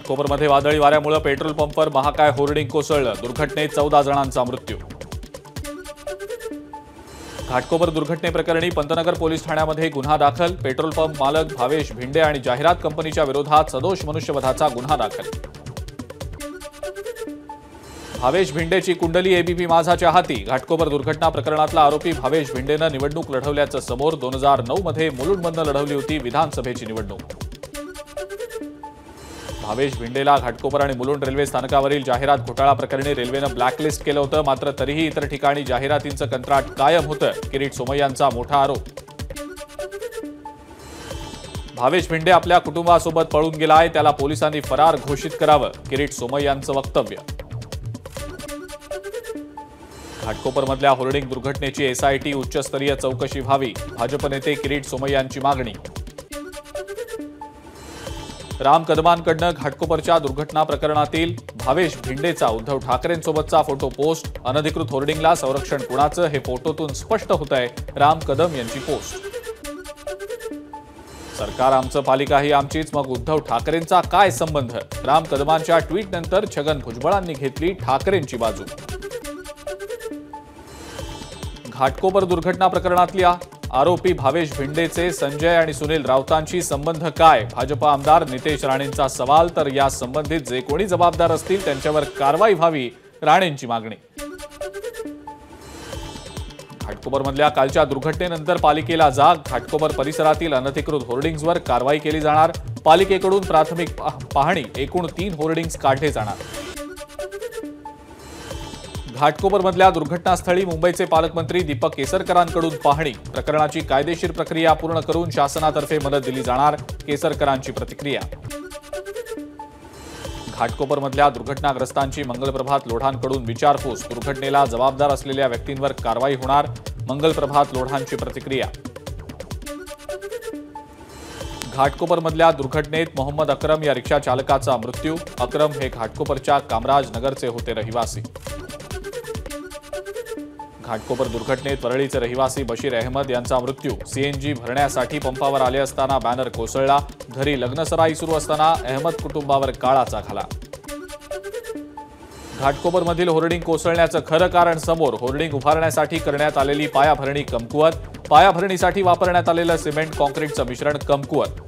घाटकोपरमध्ये वादळी वाऱ्यामुळे पेट्रोल पंपवर महाकाय होर्डिंग कोसळलं। दुर्घटनेत 14 जणांचा मृत्यू। घाटकोपर दुर्घटनेप्रकरणी पंतनगर पोलीस ठाण्यामध्ये गुन्हा दाखल। पेट्रोल पंप मालक भावेश भिंडे आणि जाहिरात कंपनीच्या विरोधात सदोष मनुष्यवधाचा गुन्हा दाखल। भावेश भिंडेची कुंडली एबीपी माझाच्या हाती। घाटकोपर दुर्घटना प्रकरणातला आरोपी भावेश भिंडेनं निवडणूक लढवल्याचं समोर। 2009 मध्ये मुलुंडमधनं लढवली होती विधानसभेची निवडणूक। भावेश भिंडेला घाटकोपर आणि मुलुंड रेल्वे स्थानकावरील जाहिरात घोटाळा प्रकरणी रेल्वेनं ब्लॅकलिस्ट केलं होतं। मात्र तरीही इतर ठिकाणी जाहिरातींचं कंत्राट कायम होतं। किरीट सोमय्यांचा मोठा आरोप। भावेश भिंडे आपल्या कुटुंबासोबत पळून गेलाय, त्याला पोलिसांनी फरार घोषित करावं। किरीट सोमय्यांचं वक्तव्य। घाटकोपरमधल्या होर्डिंग दुर्घटनेची एसआयटी उच्चस्तरीय चौकशी व्हावी। भाजप नेते किरीट सोमय्यांची मागणी। राम कदमांकडनं घाटकोपरच्या दुर्घटना प्रकरणातील भावेश भिंडेचा उद्धव ठाकरेंसोबतचा फोटो पोस्ट। अनधिकृत होर्डिंगला संरक्षण कुणाचं हे फोटोतून स्पष्ट होतंय। राम कदम यांची पोस्ट। सरकार आमचं, पालिकाही आमचीच, मग उद्धव ठाकरेंचा काय संबंध? राम कदमांच्या ट्विटनंतर छगन भुजबळांनी घेतली ठाकरेंची बाजू। घाटकोपर दुर्घटना प्रकरणातल्या आरोपी भावेश भिंडेचे संजय आणि सुनील राऊतांशी संबंध काय? भाजप आमदार नितेश राणेंचा सवाल। तर या संबंधित जे कोणी जबाबदार असतील त्यांच्यावर कारवाई व्हावी, राणेंची मागणी। घाटकोपरमधल्या कालच्या दुर्घटनेनंतर पालिकेला जाग। घाटकोपर परिसरातील अनधिकृत होर्डिंग्जवर कारवाई केली जाणार। पालिकेकडून प्राथमिक पाहणी, एकूण 3 होर्डिंग्ज काढले जाणार। घाटकोपरमधल्या दुर्घटनास्थळी मुंबईचे पालकमंत्री दीपक केसरकरांकडून पाहणी। प्रकरणाची कायदेशीर प्रक्रिया पूर्ण करून शासनातर्फे मदत दिली जाणार, केसरकरांची प्रतिक्रिया। घाटकोपरमधल्या दुर्घटनाग्रस्तांची मंगलप्रभात लोढांकडून विचारपूस। दुर्घटनेला जबाबदार असलेल्या व्यक्तींवर कारवाई होणार, मंगलप्रभात लोढांची प्रतिक्रिया। घाटकोपरमधल्या दुर्घटनेत मोहम्मद अकरम या रिक्षा चालकाचा मृत्यू। अकरम हे घाटकोपरच्या कामराज नगरचे होते रहिवासी। घाटकोपर दुर्घटनेत वरळीचे रहिवासी बशीर अहमद यांचा मृत्यू। सीएनजी भरण्यासाठी पंपावर आले असताना बॅनर कोसळला। घरी लग्नसराई सुरू असताना अहमद कुटुंबावर काळाचा घाला। घाटकोपरमधील होर्डिंग कोसळण्याचं खरं कारण समोर। होर्डिंग उभारण्यासाठी करण्यात आलेली पायाभरणी कमकुवत। पायाभरणीसाठी वापरण्यात आलेलं सिमेंट कॉन्क्रीटचं मिश्रण कमकुवत।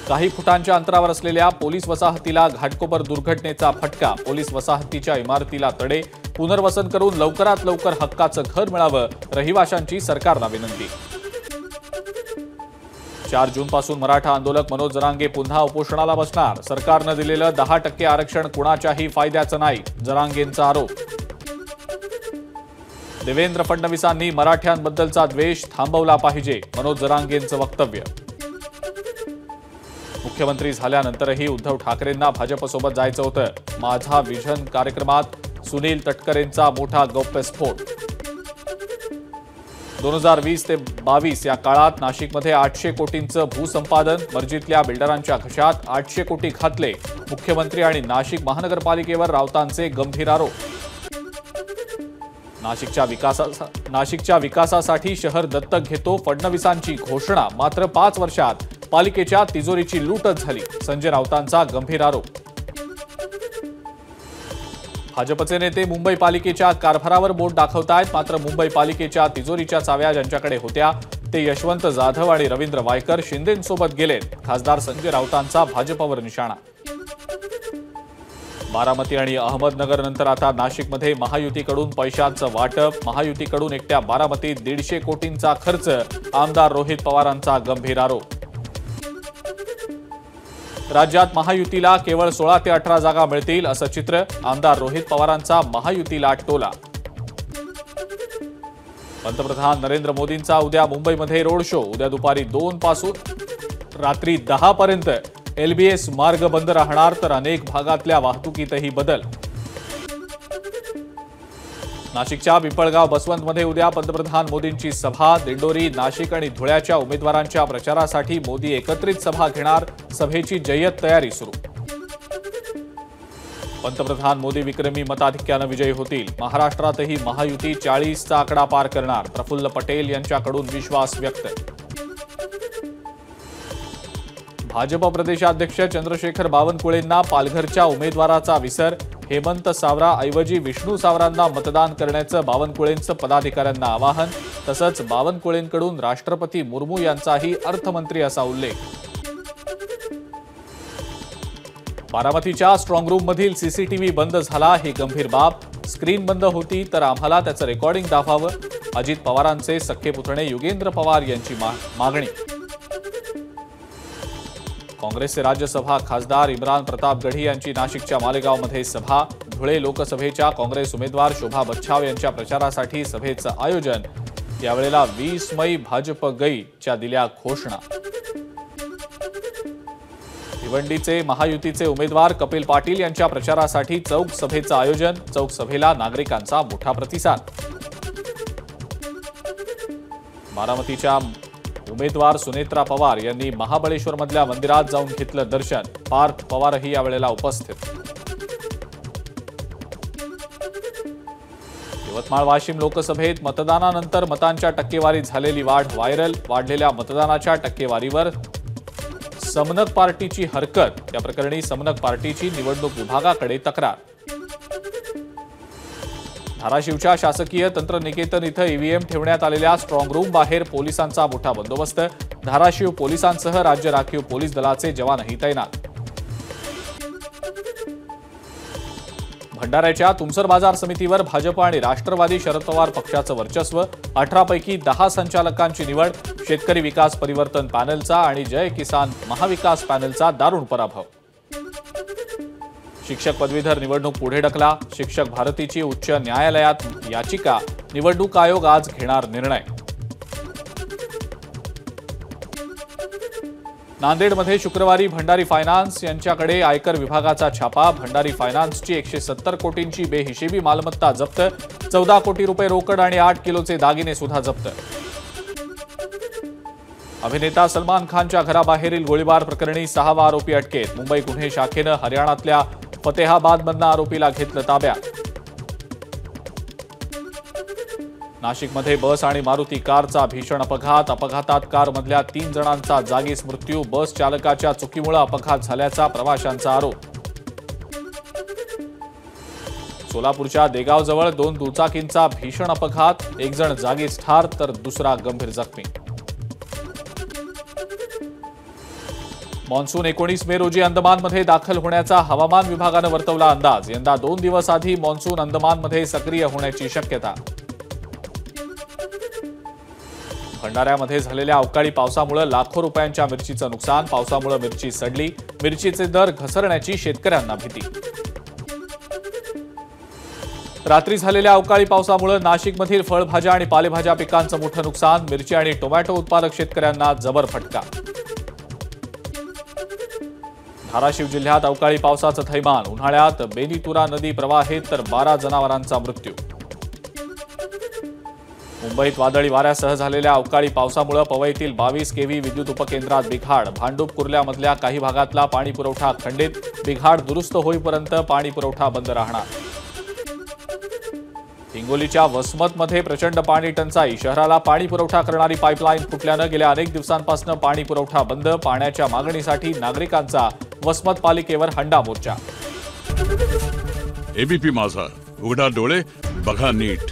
काही फुटांच्या अंतरावर असलेल्या पोलीस वसाहतीला घाटकोपर दुर्घटनेचा फटका। पोलीस वसाहतीच्या इमारतीला तडे। पुनर्वसन करून लवकरात लवकर हक्काचं घर मिळावं, रहिवाशांची सरकारला विनंती। 4 जूनपासून मराठा आंदोलक मनोज जरांगे पुन्हा उपोषणाला बसणार। सरकारनं दिलेलं 10% आरक्षण कुणाच्याही फायद्याचं नाही, जरांगेंचा आरोप। देवेंद्र फडणवीसांनी मराठ्यांबद्दलचा द्वेष थांबवला पाहिजे, मनोज जरांगेंचं वक्तव्य। मुख्यमंत्री झाल्यानंतरही उद्धव ठाकरेंना भाजपसोबत जायचं होतं। माझा विजन कार्यक्रमात सुनील तटकरेंचा मोठा गौप्यस्फोट। 2020 ते 22 या काळात नाशिकमध्ये 800 कोटींचं भूसंपादन। मर्जीतल्या बिल्डरांच्या घशात 800 कोटी घातले। मुख्यमंत्री आणि नाशिक महानगरपालिकेवर राऊतांचे गंभीर आरोप। नाशिकच्या विकासासाठी शहर दत्तक घेतो, फडणवीसांची घोषणा। मात्र 5 वर्षात पालिकेच्या तिजोरीची लूटच झाली, संजय राऊतांचा गंभीर आरोप। भाजपचे नेते मुंबई पालिकेच्या कारभारावर बोट दाखवतायत। मात्र मुंबई पालिकेच्या तिजोरीच्या चाव्या ज्यांच्याकडे होत्या ते यशवंत जाधव आणि रवींद्र वायकर शिंदेंसोबत गेलेत। खासदार संजय राऊतांचा भाजपवर निशाणा। बारामती आणि अहमदनगर नंतर आता नाशिकमध्ये महायुतीकडून पैशांचं वाटप। महायुतीकडून एकट्या बारामतीत 150 कोटींचा खर्च। आमदार रोहित पवारांचा गंभीर आरोप। राज्यात महायुतीला केवळ 16 ते 18 जागा मिळतील असं चित्र। आमदार रोहित पवारांचा महायुतीला टोला। पंतप्रधान नरेंद्र मोदींचा उद्या मुंबईमध्ये रोड शो। उद्या दुपारी 2 पासून रात्री 10 पर्यंत एलबीएस मार्ग बंद राहणार, तर अनेक भागातल्या वाहतुकीतही बदल। नाशिकच्या पिंपळगाव बसवंतमध्ये उद्या पंतप्रधान मोदींची सभा। दिंडोरी, नाशिक आणि धुळ्याच्या उमेदवारांच्या प्रचारासाठी मोदी एकत्रित सभा घेणार। सभेची जय्यत तयारी सुरू। पंतप्रधान मोदी विक्रमी मताधिक्यानं विजयी होतील। महाराष्ट्रातही महायुती 40चा आकडा पार करणार। प्रफुल्ल पटेल यांच्याकडून विश्वास व्यक्त। भाजप प्रदेशाध्यक्ष चंद्रशेखर बावनकुळेंना पालघरच्या उमेदवाराचा विसर. हेमंत सावरा ऐवजी विष्णू सावरांना मतदान करण्याचं बावनकुळेंचं पदाधिकाऱ्यांना आवाहन. तसंच बावनकुळेंकडून राष्ट्रपती मुर्मू यांचाही अर्थमंत्री असा उल्लेख. बारामतीच्या स्ट्रॉंग रूम मधील सीसीटीव्ही बंद झाला, ही गंभीर बाब. स्क्रीन बंद होती तर आम्हाला त्याचं रेकॉर्डिंग दाखवावं. अजित पवारांचे सख्खे पुतणे युगेंद्र पवार यांची मागणी. काँग्रेसचे राज्यसभा खासदार इम्रान प्रताप गढी यांची नाशिकच्या मालेगावमध्ये सभा. धुळे लोकसभेच्या काँग्रेस उमेदवार शोभा बच्छाव यांच्या प्रचारासाठी सभेचं आयोजन. यावेळेला 20 मई भाजप गईच्या दिल्या घोषणा. भिवंडीचे महायुतीचे उमेदवार कपिल पाटील यांच्या प्रचारासाठी चौक सभेचं आयोजन. चौक सभेला नागरिकांचा मोठा प्रतिसाद. बारामतीच्या उमेदवार सुनेत्रा पवार यांनी महाबळेश्वरमधल्या मंदिरात जाऊन घेतलं दर्शन. पार्थ पवारही यावेळेला उपस्थित. यवतमाळ वाशिम लोकसभेत मतदानानंतर मतांच्या टक्केवारीत झालेली वाढ व्हायरल. वाढलेल्या मतदानाच्या टक्केवारीवर समनक पार्टीची हरकत. या प्रकरणी समनक पार्टीची निवडणूक विभागाकडे तक्रार. धाराशिवच्या शासकीय तंत्रनिकेतन इथं ईव्हीएम ठेवण्यात आलेल्या स्ट्रॉंग रूम बाहेर पोलिसांचा मोठा बंदोबस्त. धाराशिव पोलिसांसह राज्य राखीव पोलीस दलाचे जवानही तैनात. भंडाऱ्याच्या तुमसर बाजार समितीवर भाजप आणि राष्ट्रवादी शरद पवार पक्षाचं वर्चस्व. 18 पैकी 10 संचालकांची निवड. शेतकरी विकास परिवर्तन पॅनलचा आणि जय किसान महाविकास पॅनलचा दारुण पराभव. शिक्षक पदवीधर निवडणूक पुढे ढकला. शिक्षक भारतीची उच्च न्यायालयात याचिका. निवडणूक आयोग आज घेणार निर्णय. नांदेडमध्ये शुक्रवारी भंडारी फायनान्स यांच्याकडे आयकर विभागाचा छापा. भंडारी फायनान्सची 170 कोटींची बेहिशेबी मालमत्ता जप्त. 14 कोटी रुपये रोकड आणि 8 किलोचे दागिने सुद्धा जप्त. अभिनेता सलमान खानच्या घराबाहेरील गोळीबार प्रकरणी 6वा आरोपी अटकेत. मुंबई गुन्हे शाखेनं हरियाणातल्या फतेहाबादमधनं आरोपीला घेतलं ताब्यात. नाशिकमध्ये बस आणि मारुती कारचा भीषण अपघात. अपघातात कारमधल्या 3 जणांचा जागीच मृत्यू. बस चालकाच्या चुकीमुळे अपघात झाल्याचा प्रवाशांचा आरोप. सोलापूरच्या देगावजवळ 2 दुचाकींचा भीषण अपघात. 1 जण जागीच ठार तर दुसरा गंभीर जखमी. मॉन्सून 19 मे रोजी अंदमानमध्ये दाखल होण्याचा हवामान विभागानं वर्तवला अंदाज. यंदा 2 दिवस आधी मॉन्सून अंदमानमध्ये सक्रिय होण्याची शक्यता. भंडाऱ्यामध्ये झालेल्या अवकाळी पावसामुळे लाखो रुपयांच्या मिरचीचं नुकसान. पावसामुळे मिरची सडली. मिरचीचे दर घसरण्याची शेतकऱ्यांना भीती. रात्री झालेल्या अवकाळी पावसामुळे नाशिकमधील फळभाज्या आणि पालेभाज्या पिकांचं मोठं नुकसान. मिरची आणि टोमॅटो उत्पादक शेतकऱ्यांना जबर फटका. धाराशिव जिल्ह्यात अवकाळी पावसाचं थैमान. उन्हाळ्यात बेनीतुरा नदी प्रवाहित तर 12 जनावरांचा मृत्यू. मुंबईत वादळी वाऱ्यासह झालेल्या अवकाळी पावसामुळे पवईतील 22 केव्ही विद्युत उपकेंद्रात बिघाड. भांडूप कुर्ल्यामधल्या काही भागातला पाणी पुरवठा खंडित. बिघाड दुरुस्त होईपर्यंत पाणी पुरवठा बंद राहणार. हिंगोलीच्या वसमतमध्ये प्रचंड पाणी टंचाई. शहराला पाणी पुरवठा करणारी पाईपलाईन फुटल्यानं गेल्या अनेक दिवसांपासून पाणी पुरवठा बंद. पाण्याच्या मागणीसाठी नागरिकांचा वसमत पालिकेवर हंडा मोर्चा. एबीपी माझा, उघडा डोळे बघा नीट.